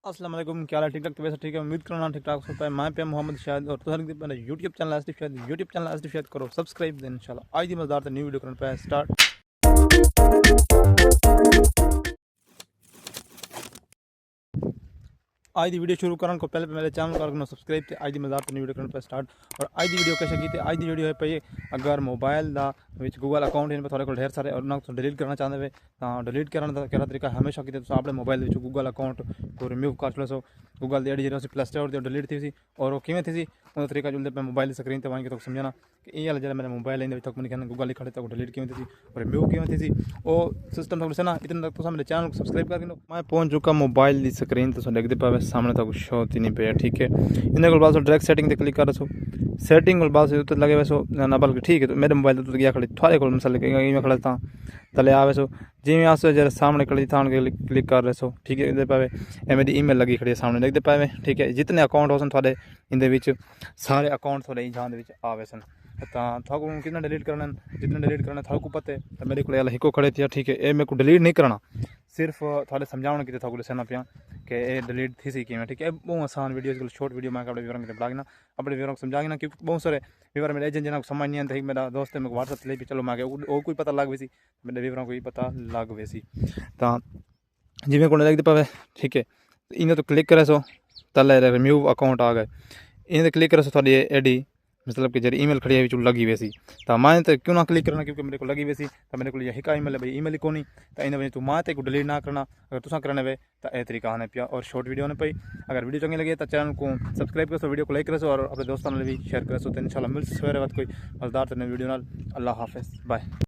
अस्सलाम वालेकुम, क्या हाल है? ठीक ठाक? तो वैसे ठीक है, उम्मीद करना ठीक ठाक होता है। मैं पे मोहम्मद शाहिद और तुम मेरा यूट्यूब चैनल आसिफ शाहिद करो सब्सक्राइब दें इंशाल्लाह। आज दी मज़ेदार न्यू वीडियो करने पे स्टार्ट। आज दी वीडियो शुरू करने को पहले मेरे चैनल को सब्सक्राइब थे। आज दी मज़ेदार न्यू वीडियो करने पे स्टार्ट। और आज दी वीडियो कैसे की थी? आज दी वीडियो है पे अगर मोबाइल दा विच गूगल अकाउंट इन पे थोड़े को ढेर सारे और ना डिलीट करना चाहते वे तो डिलीट करने का क्या तरीका हमेशा की तो अपने मोबाइल विच गूगल अकाउंट को रिमूव कर लो। गूगल दी आई डी प्ले स्टोर ते डिलीट थी सी और वो किवें थी सी उन तरीका जो पे मोबाइल स्क्रीन ते वहीं तो समझना कि ये वाला जो मेरा मोबाइल इन तक मैंने गूगल लिखा तो डिलीट किवें थी सी और रिमूव किवें थी सी वो सिस्टम तो ना इतना तक तो मेरे चैनल को सब्सक्राइब कर लो। मैं पहुंच चुका मोबाइल दी स्क्रीन तो देखते पावे सामने तक शो ही नहीं पे। ठीक है, इन्हें को बाद डायरेक्ट सेटिंग क्लिक कर सो सेटिंग को बाद तो लगे वैसो ना बल्कि ठीक है तो मेरे मोबाइल तो गया खड़े थोड़े को मसले में खड़ा था तले आवे सो जिमें आसो जरा सामने खड़ी था क्लिक कर रहे सो। ठीक है, इधर पावे ए मेरी ईमेल लगी खड़ी है सामने देखते पावे। ठीक है, जितने अकाउंट हो सन थोड़े इंदे विच सारे अकाउंट थोड़े जान दे विच आवे सन तो कितना डिलीट करना जितना डिलीट करना था को पता है तो मेरे को हिको खड़े थे। ठीक है, ये मेरे को डिलीट नहीं करना सिर्फ थोड़े समझाने की था दसना पिया कि ये डिलीट थी सी कि ठीक है। बहुत आसान वीडियो शॉर्ट वीडियो मैं अपने विवरण ब्लागना अपने विवरण समझाना क्योंकि बहुत सारे विवरण मेरे एजेंट जना समझ नहीं आता। मेरा दोस्त है मेरे व्हाट्सअप ले भी चलो मैं वो कोई पता लग वैसी मेरे विवरण को पता लग वैसी तो जिमें को लगते पावे। ठीक है, इन्हें तो क्लिक करे सो तले रिमूव अकाउंट आ गए इन्हें क्लिक करे सो थोड़ी एडी मतलब कि जरी ईमेल खड़ी है लगी वैसी तो मैं तो क्यों ना क्लिक करना क्योंकि मेरे को लगी वैसी तो मेरे को हिका ईमेल है भाई ईमेल ही कोनी तो इन वजह तू मां को डिलीट ना करना अगर तुसा करने वे तो यह तरीका आने पिया और शॉर्ट वीडियो आने पई। अगर वीडियो चंगी लगे तो चैनल को सब्सक्राइब करो, वीडियो को लाइक करो और अपने दोस्तों भी शेयर करो तो इंशाल्लाह मिल सवेरे बात कोई मज़ेदार वीडियो नाल। अल्लाह हाफिज़, बाय।